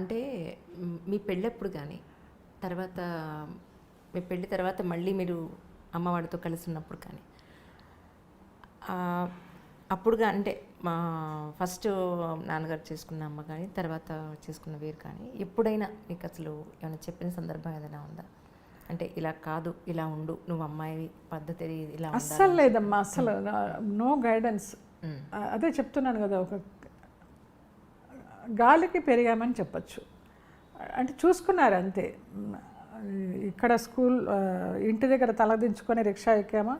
అంటే మీ పెళ్ళప్పుడు కానీ తర్వాత మీ పెళ్ళి తర్వాత మళ్ళీ మీరు అమ్మవాడితో కలిసి ఉన్నప్పుడు కానీ అప్పుడుగా అంటే మా ఫస్ట్ నాన్నగారు చేసుకున్న అమ్మ కానీ తర్వాత చేసుకున్న వీరు కానీ ఎప్పుడైనా మీకు అసలు ఏమైనా చెప్పిన సందర్భం ఏదైనా ఉందా? అంటే ఇలా కాదు, ఇలా ఉండు, నువ్వు అమ్మాయి పద్ధతి ఇలా అస్సలు లేదమ్మా, అస్సలు నో గైడెన్స్. అదే చెప్తున్నాను కదా, ఒక గాలికి పెరిగామని చెప్పచ్చు. అంటే చూసుకున్నారు అంతే. ఇక్కడ స్కూల్ ఇంటి దగ్గర తలదించుకొని రిక్షా ఎక్కామా,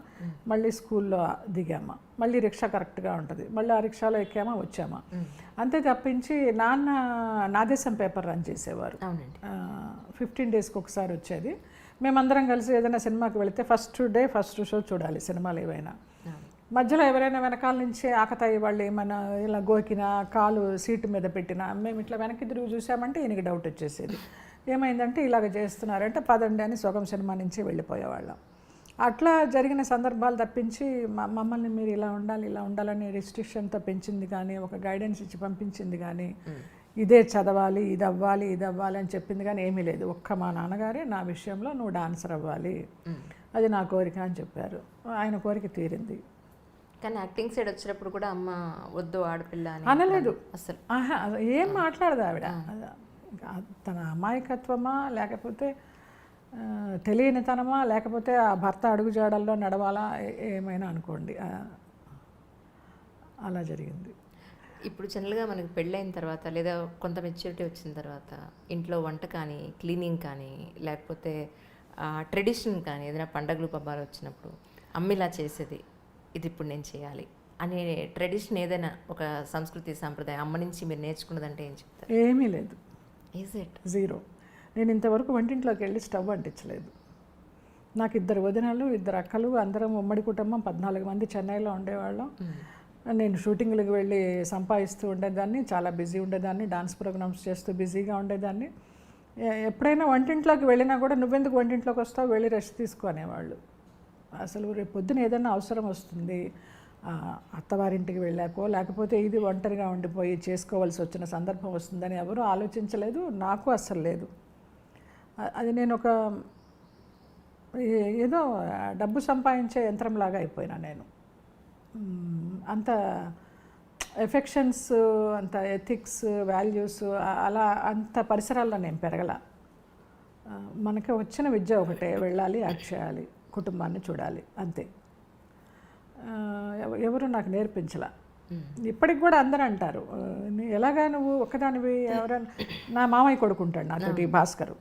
మళ్ళీ స్కూల్లో దిగామా, మళ్ళీ రిక్షా కరెక్ట్గా ఉంటుంది, మళ్ళీ ఆ రిక్షాలో ఎక్కామా వచ్చామా, అంతే తప్పించి నాన్న నాదేశం పేపర్ రన్ చేసేవారు. 15 డేస్కి ఒకసారి వచ్చేది. మేమందరం కలిసి ఏదైనా సినిమాకి వెళితే ఫస్ట్ డే ఫస్ట్ షో చూడాలి సినిమాలు ఏవైనా. మధ్యలో ఎవరైనా వెనకాల నుంచి ఆకతాయి వాళ్ళు ఏమైనా ఇలా గోకినా, కాలు సీటు మీద పెట్టినా, మేము ఇట్లా వెనక్కి తిరిగి చూసామంటే ఈయనకి డౌట్ వచ్చేసేది. ఏమైందంటే ఇలాగ చేస్తున్నారంటే పదండి అని సొగం సినిమా నుంచి వెళ్ళిపోయేవాళ్ళం. అట్లా జరిగిన సందర్భాలు తప్పించి మమ్మల్ని మీరు ఇలా ఉండాలి ఇలా ఉండాలని రిస్ట్రిక్షన్తో పెంచింది కానీ, ఒక గైడెన్స్ ఇచ్చి పంపించింది కానీ, ఇదే చదవాలి ఇది అవ్వాలి ఇది అవ్వాలి అని చెప్పింది కానీ ఏమీ లేదు. ఒక్క మా నాన్నగారే నా విషయంలో నువ్వు డాన్సర్ అవ్వాలి, అది నా కోరిక అని చెప్పారు. ఆయన కోరిక తీరింది. కానీ యాక్టింగ్ సైడ్ వచ్చినప్పుడు కూడా అమ్మ వద్దు ఆడపిల్ల అని అనలేదు అసలు. ఏం మాట్లాడదు ఆవిడ. తన అమాయకత్వమా లేకపోతే తెలియనితనమా లేకపోతే ఆ భర్త అడుగుజాడల్లో నడవాలా ఏమైనా అనుకోండి, అలా జరిగింది. ఇప్పుడు జనరల్గా మనకి పెళ్ళైన తర్వాత లేదా కొంత మెచ్యూరిటీ వచ్చిన తర్వాత ఇంట్లో వంట కానీ, క్లీనింగ్ కానీ, లేకపోతే ట్రెడిషన్ కానీ, ఏదైనా పండగలు పబ్బాలు వచ్చినప్పుడు అమ్మ ఇలా చేసేది ఇది ఇప్పుడు నేను చేయాలి అనే ట్రెడిషన్ ఏదైనా ఒక సంస్కృతి సాంప్రదాయం అమ్మ నుంచి మీరు నేర్చుకున్నదంటే ఏం చెప్తారు? ఏమీ లేదు. Is it? జీరో. నేను ఇంతవరకు వంటింట్లోకి వెళ్ళి స్టవ్ అంటించలేదు. నాకు 2 వదినలు 2 అక్కలు, అందరం ఉమ్మడి కుటుంబం, 14 మంది చెన్నైలో ఉండేవాళ్ళం. నేను షూటింగ్లకు వెళ్ళి సంపాదిస్తూ ఉండేదాన్ని, చాలా బిజీ ఉండేదాన్ని, డాన్స్ ప్రోగ్రామ్స్ చేస్తూ బిజీగా ఉండేదాన్ని. ఎప్పుడైనా వంటింట్లోకి వెళ్ళినా కూడా నువ్వెందుకు వంటింట్లోకి వస్తావు, వెళ్ళి రెస్ట్ తీసుకునేవాళ్ళు. అసలు రేపు పొద్దున ఏదైనా అవసరం వస్తుంది అత్తవారింటికి వెళ్ళాకో, లేకపోతే ఇది ఒంటరిగా ఉండిపోయి చేసుకోవాల్సి వచ్చిన సందర్భం వస్తుందని ఎవరూ ఆలోచించలేదు, నాకు అస్సలు లేదు. అది నేను ఒక ఏదో డబ్బు సంపాదించే యంత్రంలాగా అయిపోయినా నేను. అంత ఎఫెక్షన్స్, అంత ఎథిక్స్, వాల్యూస్ అలా అంత పరిసరాల్లో నేను పెరగల. మనకి వచ్చిన విద్య ఒకటే, వెళ్ళాలి, యాక్ట్ చేయాలి, కుటుంబాన్ని చూడాలి, అంతే. ఎవరు నాకు నేర్పించలా. ఇప్పటికి కూడా అందరూ అంటారు ఎలాగా నువ్వు ఒక్కదానివి. ఎవరైనా నా మామయ్య కొడుకుంటాడు నాతోటి, భాస్కరు.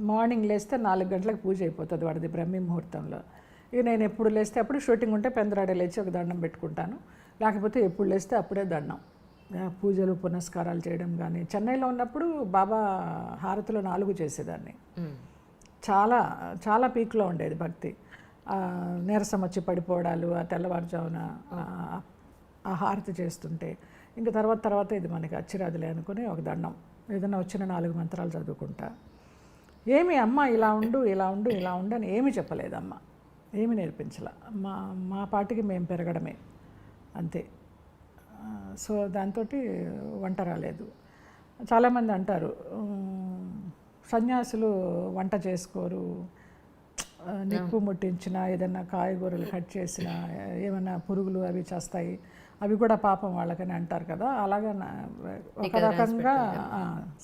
మార్నింగ్ లేస్తే 4 గంటలకు పూజ అయిపోతుంది వాడిది బ్రహ్మీ ముహూర్తంలో. ఇక నేను ఎప్పుడు లేస్తే అప్పుడు షూటింగ్ ఉంటే పెందరాడే లేచి ఒక దండం పెట్టుకుంటాను, లేకపోతే ఎప్పుడు లేస్తే అప్పుడే దండం. పూజలు పునస్కారాలు చేయడం కానీ, చెన్నైలో ఉన్నప్పుడు బాబా హారతిలో 4 చేసేదాన్ని. చాలా చాలా పీక్లో ఉండేది భక్తి. నీరసం వచ్చి పడిపోవడాలు, ఆ తెల్లవారుజామున ఆ హారతి చేస్తుంటే ఇంకా తర్వాత ఇది మనకి అచ్చిరాదులే అనుకుని ఒక దండం, ఏదైనా వచ్చిన 4 మంత్రాలు చదువుకుంటా. ఏమి అమ్మ ఇలా ఉండు ఇలా ఉండు ఇలా ఉండు అని ఏమీ చెప్పలేదమ్మ, ఏమి నేర్పించలే. మా పాటికి మేము పెరగడమే అంతే. సో దాంతో వంట రాలేదు. చాలామంది అంటారు సన్యాసులు వంట చేసుకోరు, నిప్పు ముట్టించినా, ఏదైనా కాయగూరలు కట్ చేసినా, ఏమైనా పురుగులు అవి చేస్తాయి, అవి కూడా పాపం వాళ్ళకని అంటారు కదా. అలాగా ఒక రకంగా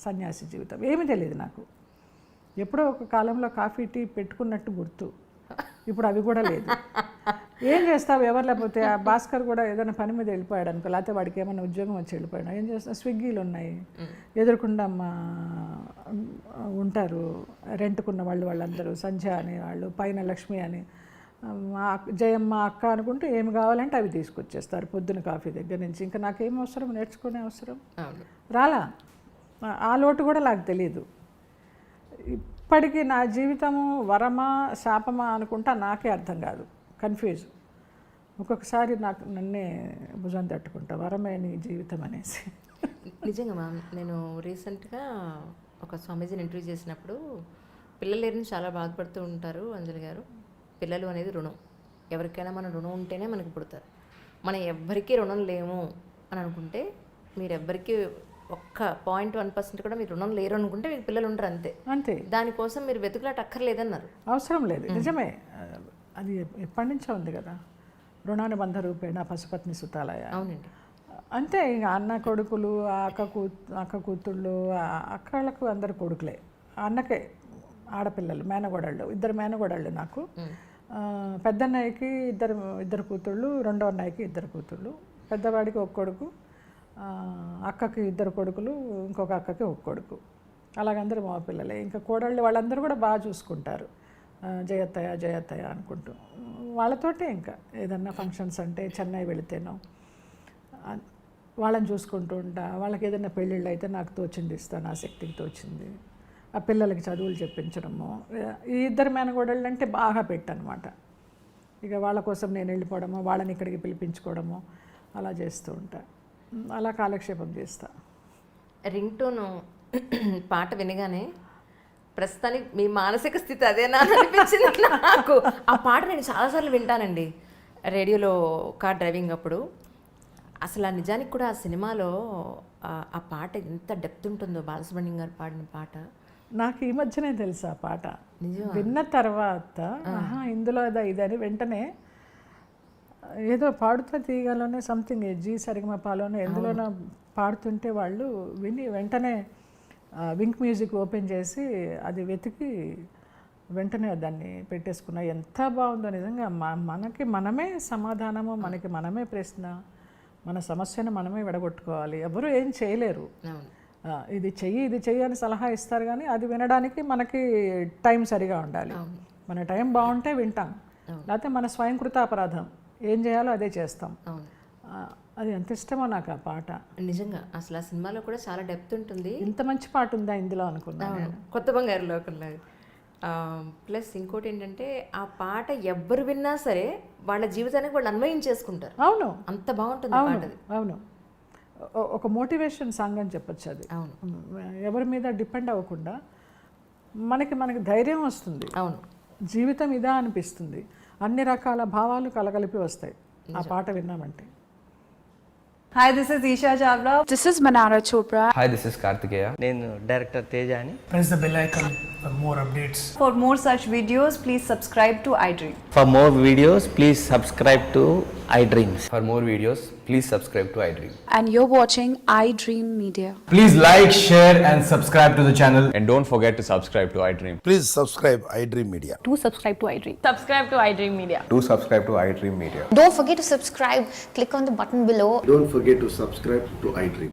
సన్యాసి జీవితం. ఏమీ తెలియదు నాకు. ఎప్పుడో ఒక కాలంలో కాఫీ టీ పెట్టుకున్నట్టు గుర్తు, ఇప్పుడు అవి కూడా లేదు. ఏం చేస్తావు ఎవరు లేకపోతే. ఆ భాస్కర్ కూడా ఏదైనా పని మీద వెళ్ళిపోయాడు అనుకో, లేకపోతే వాడికి ఏమైనా ఉద్యోగం వచ్చి వెళ్ళిపోయాడు, ఏం చేస్తావు, స్విగ్గీలు ఉన్నాయి ఎదురుకుండా ఉంటారు రెంట్కున్న వాళ్ళందరూ, సంధ్య అని వాళ్ళు, పైన లక్ష్మి అని, జయమ్మ అక్క అనుకుంటూ ఏమి కావాలంటే అవి తీసుకొచ్చేస్తారు పొద్దున కాఫీ దగ్గర నుంచి. ఇంకా నాకేం అవసరం, నేర్చుకునే అవసరం రాలా. ఆ లోటు కూడా నాకు తెలియదు. ఇప్పటికీ నా జీవితము వరమా శాపమా అనుకుంటా నాకే అర్థం కాదు, కన్ఫ్యూజ్. ఒక్కొక్కసారి నాకు నన్నే భుజం తట్టుకుంటా, వరమే నీ జీవితం అనేసి. నిజంగా మ్యామ్, నేను రీసెంట్గా ఒక స్వామీజీని ఇంటర్వ్యూ చేసినప్పుడు పిల్లలు లేరని చాలా బాధపడుతూ ఉంటారు అంజలి గారు. పిల్లలు అనేది రుణం, ఎవరికైనా మన రుణం ఉంటేనే మనకి పుడతారు. మనం ఎవ్వరికీ రుణం లేము అని అనుకుంటే, మీరు ఎవ్వరికీ ఒక్క 0.1% కూడా మీరు రుణం లేరు అనుకుంటే మీకు పిల్లలు ఉండరు, అంతే. అంతే, దానికోసం మీరు వెతుకులాట అక్కర్లేదన్నారు. అవసరం లేదు, నిజమే. అది ఎప్పటి నుంచో ఉంది కదా, రుణానుబంధ రూపేణ పశుపత్ని సుతాలయ. అవునండి. అంతే. ఇక అన్న కొడుకులు, అక్క కూతుళ్ళు, అక్కలకు అందరు కొడుకులే, అన్నకే ఆడపిల్లలు, మేనగోడళ్ళు, 2 మేనగోడళ్ళు నాకు. పెద్దన్నయ్యకి ఇద్దరు కూతుళ్ళు, రెండో అన్నయ్యకి 2 కూతుళ్ళు, పెద్దవాడికి 1 కొడుకు, అక్కకి 2 కొడుకులు, ఇంకొక అక్కకి 1 కొడుకు. అలాగందరూ మా పిల్లలే. ఇంకా కోడళ్ళు వాళ్ళందరూ కూడా బాగా చూసుకుంటారు, జయత్తయ్య అనుకుంటూ. వాళ్ళతోటే ఇంకా ఏదన్నా ఫంక్షన్స్ అంటే చెన్నై వెళితేనో వాళ్ళని చూసుకుంటూ ఉంటా. వాళ్ళకి ఏదైనా పెళ్ళిళ్ళు అయితే నాకు తోచింది ఇస్తాను, నా శక్తికి తోచింది. ఆ పిల్లలకి చదువులు చెప్పించడము. ఈ 2 మేనగోడళ్ళు అంటే బాగా పెట్టనమాట. ఇక వాళ్ళ కోసం నేను వెళ్ళిపోవడము, వాళ్ళని ఇక్కడికి పిలిపించుకోవడము అలా చేస్తూ ఉంటా. అలా కాలక్షేపం చేస్తా. రింగ్ టోను పాట వినగానే ప్రస్తుతానికి మీ మానసిక స్థితి అదేనా అని అనిపించింది నాకు. ఆ పాట నేను చాలాసార్లు వింటానండి రేడియోలో, కార్ డ్రైవింగ్ అప్పుడు. అసలు నిజానికి కూడా ఆ సినిమాలో ఆ పాట ఎంత డెప్త్ ఉంటుందో, బాలసుబ్రహ్మణ్యం గారు పాడిన పాట. నాకు ఈ మధ్యనే తెలుసు ఆ పాట. నిజం విన్న తర్వాత ఇందులో ఇదని వెంటనే ఏదో పాడుతా తీయగలనే సంథింగ్ జీ సరిగమపాలోనే ఎందులోనో పాడుతుంటే వాళ్ళు విని వెంటనే వింక్ మ్యూజిక్ ఓపెన్ చేసి అది వెతికి వెంటనే దాన్ని పెట్టేసుకున్నా. ఎంత బాగుందో నిజంగా. మనకి మనమే సమాధానము, మనకి మనమే ప్రశ్న, మన సమస్యను మనమే విడగొట్టుకోవాలి. ఎవరు ఏం చేయలేరు. ఇది చెయ్యి అని సలహా ఇస్తారు, కానీ అది వినడానికి మనకి టైం సరిగా ఉండాలి. మన టైం బాగుంటే వింటాం, లేకపోతే మన స్వయంకృత అపరాధం, ఏం చేయాలో అదే చేస్తాం. అది ఎంత ఇష్టమో నాకు ఆ పాట. నిజంగా అసలు ఆ సినిమాలో కూడా చాలా డెప్త్ ఉంటుంది. ఇంత మంచి పాట ఉందా ఇందులో అనుకున్నాను. కొత్త బంగారు లోకంలో. ప్లస్ ఇంకోటి ఏంటంటే ఆ పాట ఎవ్వరు విన్నా సరే వాళ్ళ జీవితానికి వాళ్ళు అన్వయం చేసుకుంటారు. అవును, అంత బాగుంటుంది పాట. అవును, ఒక మోటివేషన్ సాంగ్ అని చెప్పొచ్చు అది. అవును, ఎవరి మీద డిపెండ్ అవ్వకుండా మనకి ధైర్యం వస్తుంది. అవును, జీవితం ఇదా అనిపిస్తుంది. అన్ని రకాల భావాలు కలగలిపి వస్తాయి ఆ పాట విన్నామంటే. Hi, this is Isha Chavla. This is Manara Chopra. Hi, this is Kartikeya. నేను డైరెక్టర్ తేజ అని. Press the bell icon for more updates. For more such videos, please subscribe to iDream. For more videos, please subscribe to iDreams. For more videos, please subscribe to iDream. And you're watching iDream Media. Please like, share and subscribe to the channel. And don't forget to subscribe to iDream. Please subscribe iDream Media. Do subscribe to iDream. Subscribe to iDream Media. Do subscribe to iDream Media. Don't forget to subscribe. Click on the button below. Don't forget to subscribe to iDream.